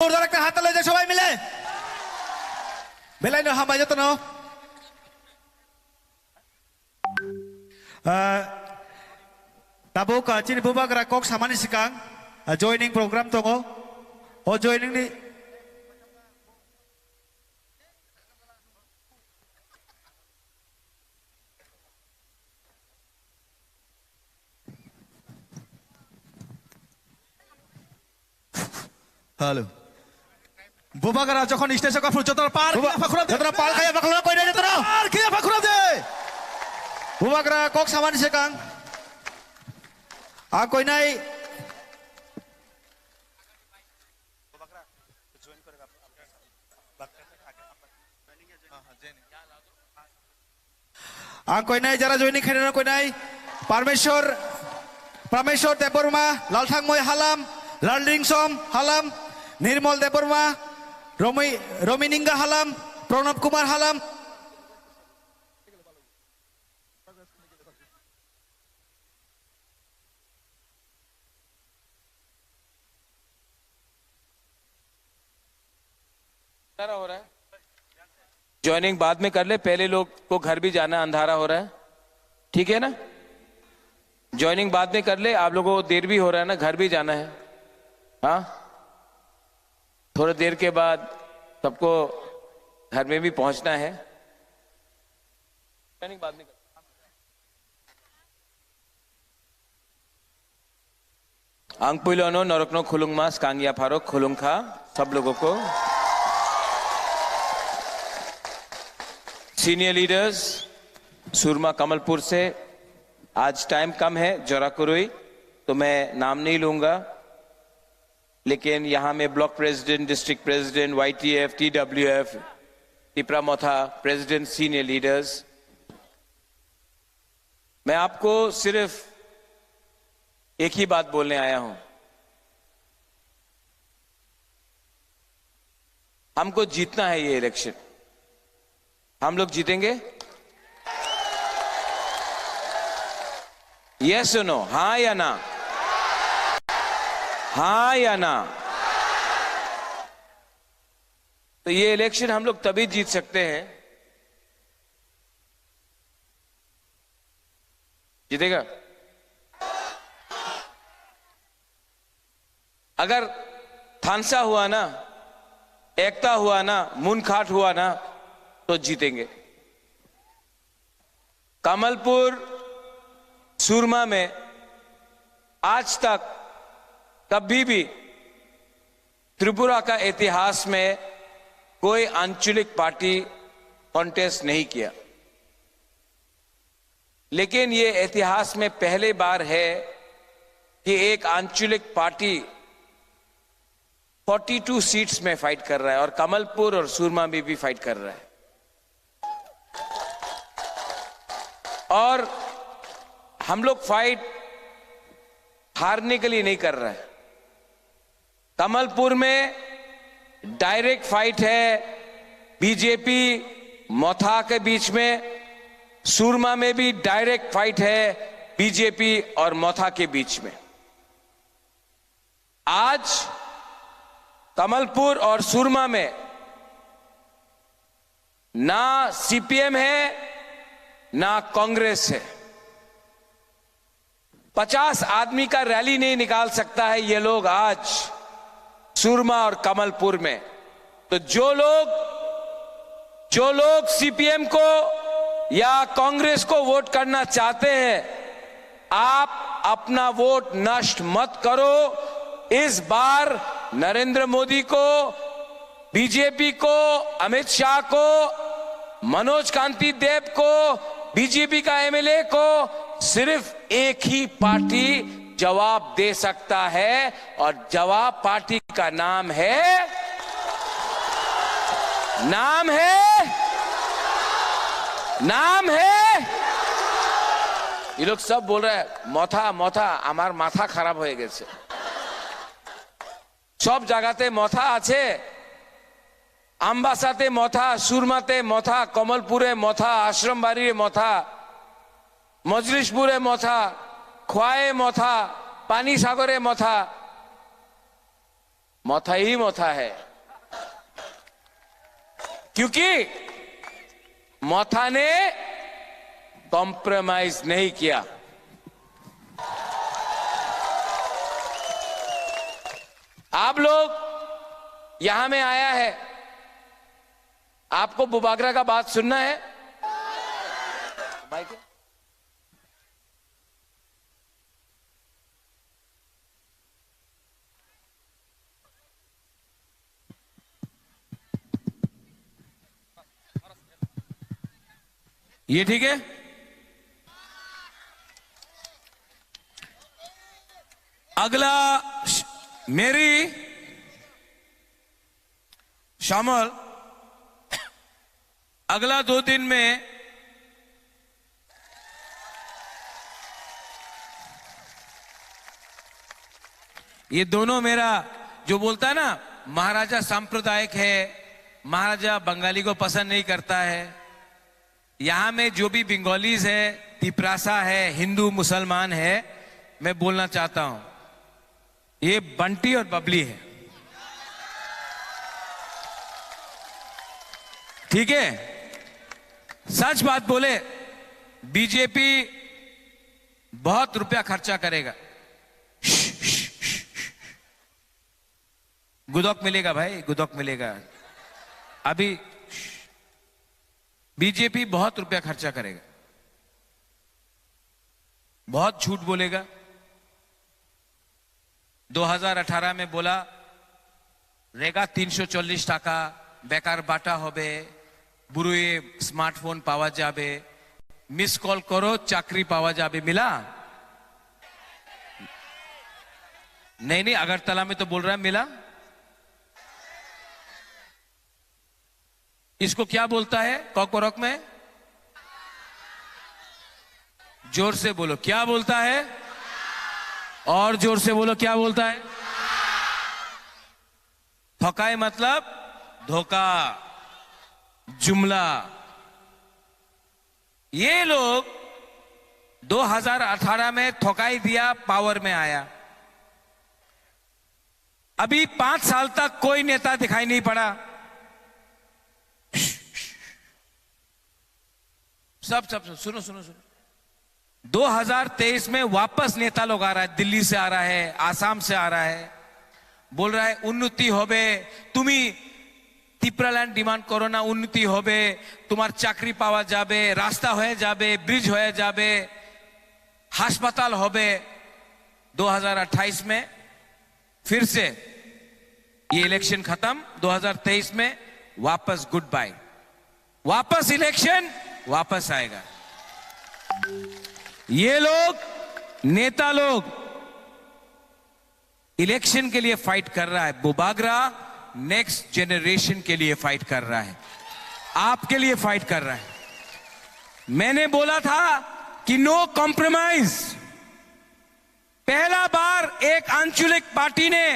জোরদার একটা হাত তালে যে সবাই মিলে বেলাই হামাই যেত না tabuk cini bubak rakok samani sikang joining program tongo o joining ni halo Bubakara যখন স্টেশন কা ফুচতর পার যতরা পাল খায়া বাকলা কইরা যতরা আর কিয়া ফাকুরা দে Bubakara kok sama ni sekang a koi nai a koi nai jara joining khaina koi nai Parmeshwar Deborma Lalthangmoi halam Lalringsom halam Nirmal Deborma Romininga halam Pranab Kumar halam हो रहा है joining बाद में कर ले पहले लोग को घर भी जाना अंधारा हो रहा है ठीक है ना ज्वाइनिंग बाद में कर ले आप लोगों को देर भी हो रहा है ना घर भी जाना है हाँ थोड़ी देर के बाद सबको घर में भी पहुंचना है ज्वाइनिंग बाद में कर आंगपुलोनो नरकनो खुलुंग मास कांगिया फारोक खुलुंग खा सब लोगों को सीनियर लीडर्स सुरमा कमलपुर से आज टाइम कम है जोराकुरुई तो मैं नाम नहीं लूंगा लेकिन यहां में block president district president YTF TWF Tipra Motha president senior leaders मैं आपको सिर्फ एक ही बात बोलने आया हूं हमको जीतना है ये इलेक्शन हम लोग जीतेंगे यस नो हाँ या ना हाँ या ना तो ये इलेक्शन हम लोग तभी जीत सकते हैं जीतेगा अगर थानसा हुआ ना एकता हुआ ना मुनखाट हुआ ना तो जीतेंगे कमलपुर सुरमा में आज तक कभी भी त्रिपुरा का इतिहास में कोई आंचलिक पार्टी कॉन्टेस्ट नहीं किया लेकिन ये इतिहास में पहली बार है कि एक आंचलिक पार्टी 42 सीट्स में फाइट कर रहा है और कमलपुर और सुरमा में भी फाइट कर रहा है और हम लोग फाइट हारने के लिए नहीं कर रहे हैं कमलपुर में डायरेक्ट फाइट है बीजेपी मोथा के बीच में सुरमा में भी डायरेक्ट फाइट है बीजेपी और मोथा के बीच में आज कमलपुर और सुरमा में ना सीपीएम है ना कांग्रेस है 50 आदमी का रैली नहीं निकाल सकता है ये लोग आज सुरमा और कमलपुर में तो जो लोग सीपीएम को या कांग्रेस को वोट करना चाहते हैं आप अपना वोट नष्ट मत करो इस बार नरेंद्र मोदी को बीजेपी को अमित शाह को मनोज कांति देव को बीजेपी का एमएलए को सिर्फ एक ही पार्टी जवाब दे सकता है और जवाब पार्टी का नाम है ये लोग सब बोल रहे हैं मोथा हमार माथा खराब हो गए सब जगहते मोथा आछे आम्बासाते मोथा सुरमाते मोथा कमलपुरे मोथा आश्रमबाड़ी मोथा मजलिसपुरे मोथा खोआए मोथा पानी सागरे मोथा मोथा ही मोथा है, क्योंकि मोथा ने कॉम्प्रोमाइज नहीं किया। आप लोग यहां में आया है, आपको बुबागरा का बात सुनना है। माइक है? ये ठीक है? अगला मेरी शामिल अगला 2 दिन में ये दोनों मेरा जो बोलता है ना, महाराजा सांप्रदायिक है, महाराजा बंगाली को पसंद नहीं करता है। यहां में जो भी बंगालीज है, तिपरासा है, हिंदू मुसलमान है, मैं बोलना चाहता हूं, ये बंटी और बबली है, ठीक है? सच बात बोले, बीजेपी बहुत रुपया खर्चा करेगा। गुदौक मिलेगा भाई, गुदौक मिलेगा। अभी बीजेपी बहुत रुपया खर्चा करेगा, बहुत झूठ बोलेगा। 2018 में बोला रेगा 340 টাকা বেকার বাটা হবে, বুড়োয়ে স্মার্টফোন পাওয়া যাবে, মিস কল করো চাকরি পাওয়া যাবে। मिला? नहीं, अगरतला में तो बोल रहा है मिला। इसको क्या बोलता है कॉकरोक में? जोर से बोलो, क्या बोलता है? और जोर से बोलो, क्या बोलता है? ठकाई मतलब धोखा, जुमला। ये लोग 2018 में ठकाई दिया, पावर में आया। अभी 5 साल तक कोई नेता दिखाई नहीं पड़ा। सब सुनो सुनो सुनो, 2023 में वापस नेता लोग आ रहा है, दिल्ली से आ रहा है, आसाम से आ रहा है, बोल रहा है उन्नति होबे, तुम्ही ত্রিপুরাল্যান্ড ডিমান্ড করো না, উন্নতি হবে, তোমার চাকরি পাওয়া যাবে, রাস্তা হয়ে যাবে, ব্রিজ হয়ে যাবে, হাসপাতাল হবে। 2028 में फिर से ये इलेक्शन खत्म, 2023 में वापस गुड बाय, वापस इलेक्शन, वापस आएगा। ये लोग नेता लोग इलेक्शन के लिए फाइट कर रहा है, बुबागरा नेक्स्ट जनरेशन के लिए फाइट कर रहा है, आपके लिए फाइट कर रहा है। मैंने बोला था कि नो कॉम्प्रोमाइज। पहला बार एक आंचलिक पार्टी ने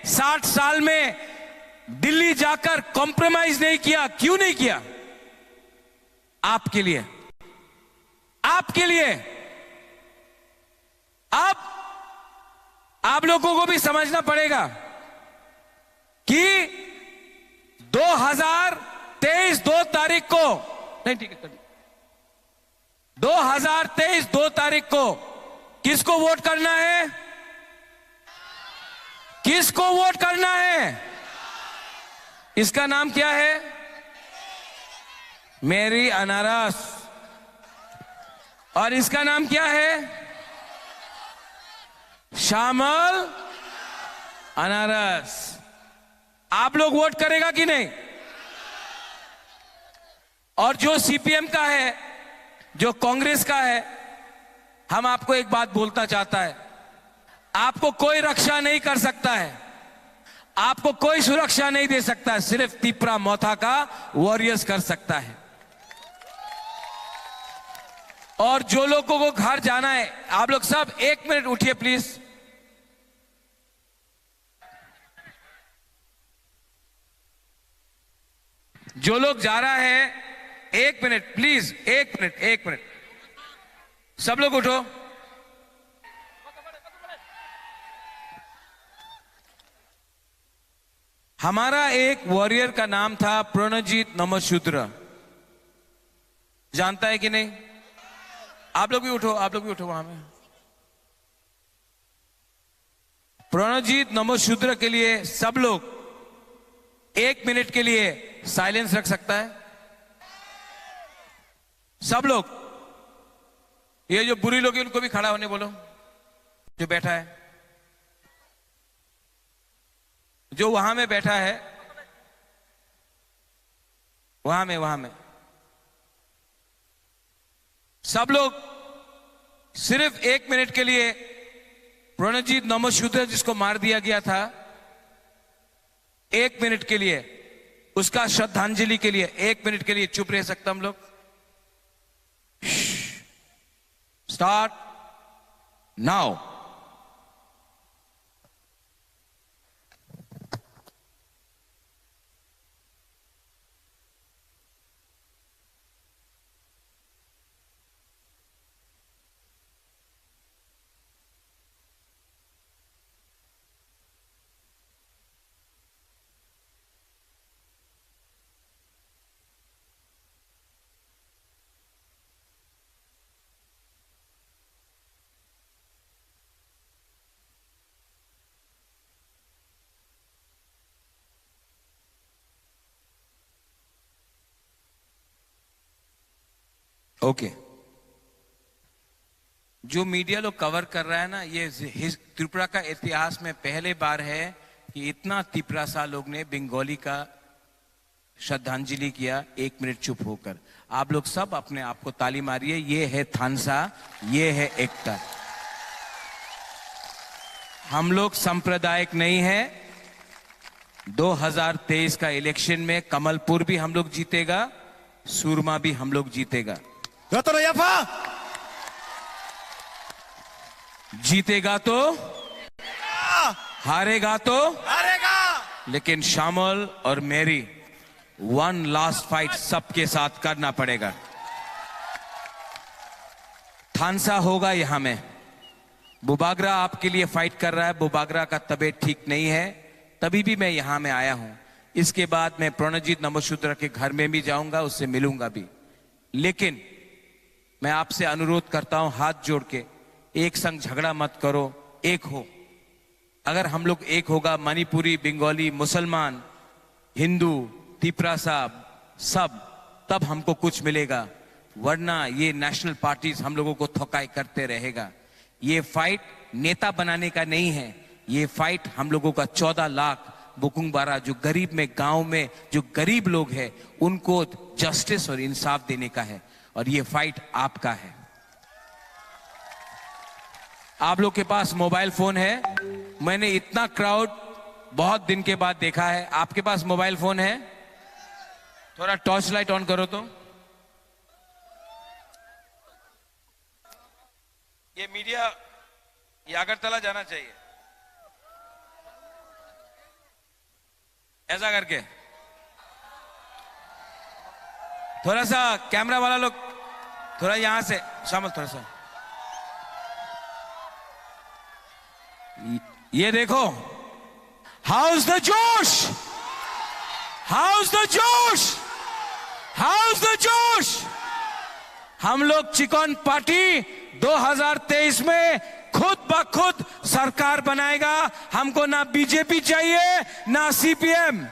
60 साल में दिल्ली जाकर कॉम्प्रोमाइज नहीं किया। क्यों नहीं किया? आपके लिए, आपके लिए। अब आप लोगों को भी समझना पड़ेगा कि 2023 2 तारीख को, नहीं ठीक है, 2023 2 तारीख को किसको वोट करना है? किसको वोट करना है? इसका नाम क्या है? मेरी अनारस। और इसका नाम क्या है? शामल अनारस। आप लोग वोट करेगा कि नहीं? और जो सीपीएम का है, जो कांग्रेस का है, हम आपको एक बात बोलता चाहता है, आपको कोई रक्षा नहीं कर सकता है, आपको कोई सुरक्षा नहीं दे सकता है, सिर्फ तिपरा मोथा का वॉरियर्स कर सकता है। और जो लोगों को घर जाना है, आप लोग सब 1 मिनट उठिए प्लीज। जो लोग जा रहा है, 1 मिनट प्लीज, 1 मिनट, 1 मिनट, सब लोग उठो। हमारा एक वॉरियर का नाम था प्रणजीत नमशूद्र, जानता है कि नहीं? आप लोग भी उठो, आप लोग भी उठो वहां में। प्रणजीत नमशूद्र के लिए सब लोग 1 मिनट के लिए साइलेंस रख सकता है? सब लोग, ये जो बुरी लोग हैं उनको भी खड़ा होने बोलो, जो बैठा है, जो वहां में बैठा है, वहां में सब लोग सिर्फ 1 मिनट के लिए प्रणजीत नमशूद्र जिसको मार दिया गया था, 1 मिनट के लिए उसका श्रद्धांजलि के लिए 1 मिनट के लिए चुप रह सकता हम लोग? Start now. ओके, जो मीडिया लोग कवर कर रहा है ना, ये त्रिपुरा का इतिहास में पहले बार है कि इतना तिपरासा लोग ने बंगाली का श्रद्धांजलि किया 1 मिनट चुप होकर। आप लोग सब अपने आप को ताली मारिए। ये है थानसा, ये है एकता। हम लोग सांप्रदायिक नहीं है। 2023 का इलेक्शन में कमलपुर भी हम लोग जीतेगा, सूरमा भी हम लोग जीतेगा। जीतेगा तो हारेगा तो हारेगा, लेकिन श्यामल और मेरी 1 लास्ट फाइट सबके साथ करना पड़ेगा। थानसा होगा यहां में। बुबागरा आपके लिए फाइट कर रहा है। बुबागरा का तबीयत ठीक नहीं है, तभी भी मैं यहां में आया हूं। इसके बाद मैं प्रणजीत नमशूद्र के घर में भी जाऊंगा, उससे मिलूंगा भी। लेकिन मैं आपसे अनुरोध करता हूं हाथ जोड़ के, एक संग झगड़ा मत करो, एक हो। अगर हम लोग एक होगा, मणिपुरी, बंगाली, मुसलमान, हिंदू, तिपरासा सब, तब हमको कुछ मिलेगा। वरना ये नेशनल पार्टीज हम लोगों को थकाई करते रहेगा। ये फाइट नेता बनाने का नहीं है, ये फाइट हम लोगों का 14 लाख बुकुंगबारा जो गरीब में, गांव में जो गरीब लोग हैं, उनको जस्टिस और इंसाफ देने का है। और ये फाइट आपका है। आप लोग के पास मोबाइल फोन है। मैंने इतना क्राउड बहुत दिन के बाद देखा है। आपके पास मोबाइल फोन है? थोड़ा टॉर्च लाइट ऑन करो तो। ये मीडिया, ये अगरतला जाना चाहिए, ऐसा करके। थोड़ा सा कैमरा वाला लोग थोड़ा यहां से शामिल, थोड़ा सा ये देखो। हाउस द जोश, हाउस द जोश, हाउस द जोश। हम लोग चिकन पार्टी 2023 में खुद ब खुद सरकार बनाएगा। हमको ना बीजेपी चाहिए ना सीपीएम।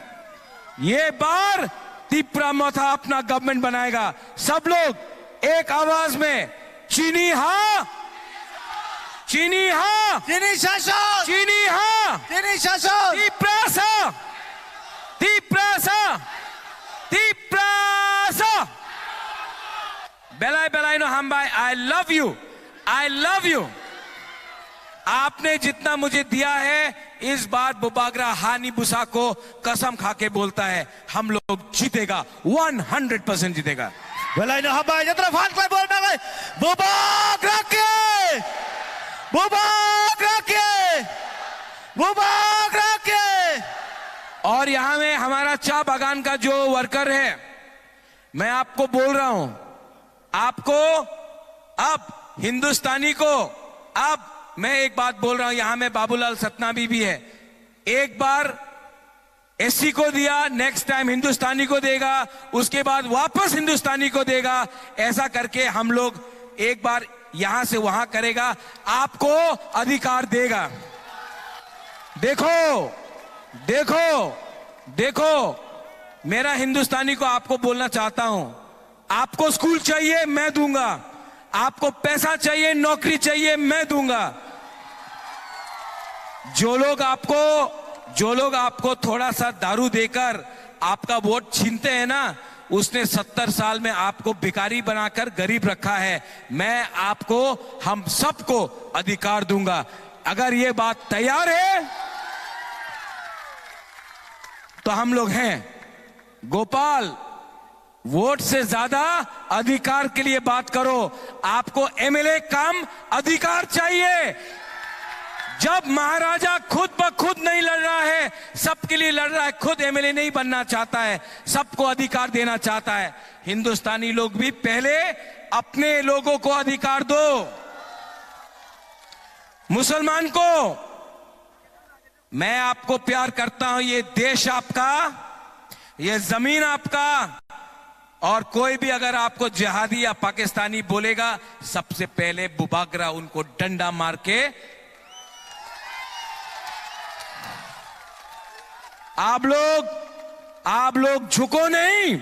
ये बार त्रिपुरा मोथा अपना गवर्नमेंट बनाएगा। सब लोग एक आवाज में चीनी हां, चीनी हां, चीनी शासन, चीनी हां, चीनी शासन, त्रिपुरासा, त्रिपुरासा, त्रिपुरासा। बेलाई बेलाई नो हम भाई, I love you, I love you. आपने जितना मुझे दिया है, इस बार बुबागरा हानी बुसा को कसम खा के बोलता है, हम लोग जीतेगा, 100% जीतेगा। बेलाई नो हम भाई जतरा फान क्लब बोल में बुबागरा के, बुबागरा के, बुबागरा के। और यहां में हमारा चाय बागान का जो वर्कर है, मैं आपको बोल रहा हूं, आपको अब हिंदुस्तानी को, अब मैं एक बात बोल रहा हूं, यहां में बाबूलाल सतनामी भी है। एक बार एससी को दिया, नेक्स्ट टाइम हिंदुस्तानी को देगा, उसके बाद वापस हिंदुस्तानी को देगा। ऐसा करके हम लोग एक बार यहां से वहां करेगा, आपको अधिकार देगा। देखो देखो देखो, मेरा हिंदुस्तानी को आपको बोलना चाहता हूं, आपको स्कूल चाहिए मैं दूंगा, आपको पैसा चाहिए, नौकरी चाहिए मैं दूंगा। जो लोग आपको थोड़ा सा दारू देकर आपका वोट छीनते हैं ना, उसने 70 साल में आपको भिखारी बनाकर गरीब रखा है। मैं आपको, हम सबको अधिकार दूंगा। अगर ये बात तैयार है तो हम लोग हैं। गोपाल, वोट से ज्यादा अधिकार के लिए बात करो। आपको एमएलए कम, अधिकार चाहिए। जब महाराजा खुद ब खुद नहीं लड़ रहा है, सबके लिए लड़ रहा है, खुद एमएलए नहीं बनना चाहता है, सबको अधिकार देना चाहता है। हिंदुस्तानी लोग भी पहले अपने लोगों को अधिकार दो। मुसलमान को, मैं आपको प्यार करता हूं, ये देश आपका, ये जमीन आपका, और कोई भी अगर आपको जिहादी या पाकिस्तानी बोलेगा, सबसे पहले बुबागरा उनको डंडा मार के, आप लोग झुको नहीं।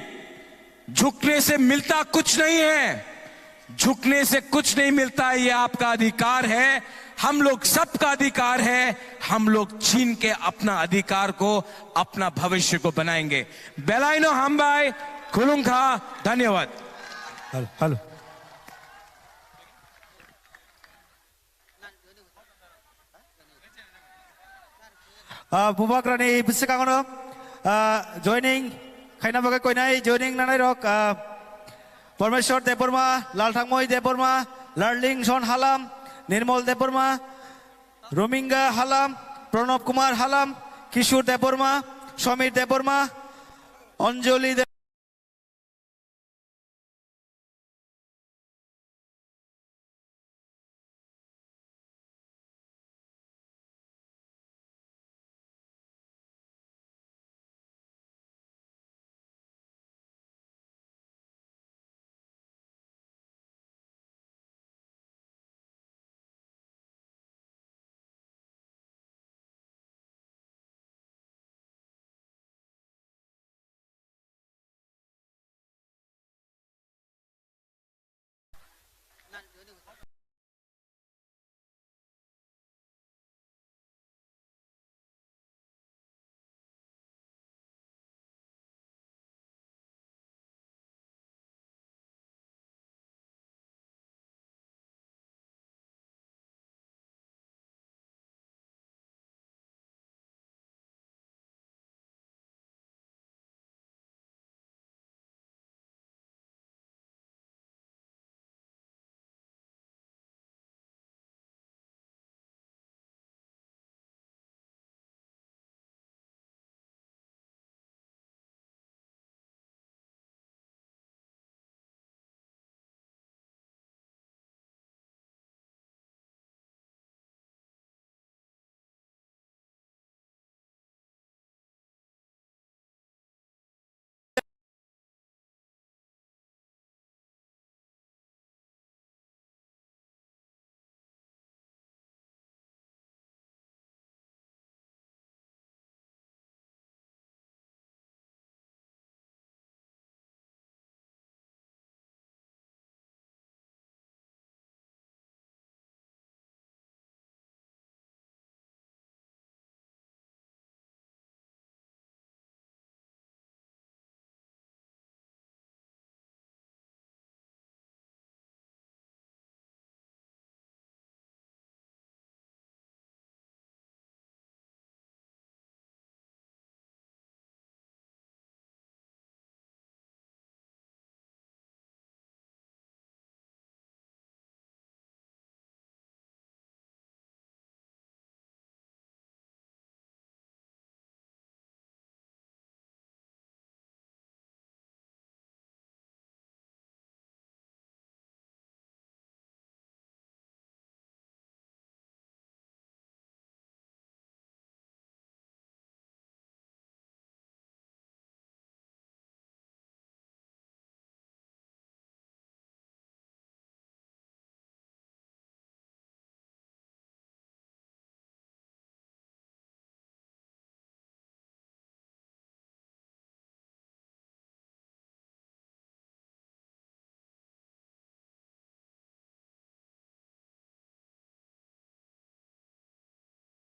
झुकने से मिलता कुछ नहीं है, झुकने से कुछ नहीं मिलता है। ये आपका अधिकार है, हम लोग सबका अधिकार है। हम लोग छीन के अपना अधिकार को, अपना भविष्य को बनाएंगे। बेलाइनो हमबाई खुलुंखा, धन्यवाद। हेलो बुबाग्रानि बिसिगाङावनो जयनिं खायना बागै कयनाय जयनिं नानाय रक परमेश्वर देबबर्मा, लालथांमय देबबर्मा, लार्लिं सन हालाम, निर्मल देबबर्मा, रोमिंगा हालाम, प्रणब कुमार हालाम, किशोर देबबर्मा, समीर देबबर्मा, अंजलि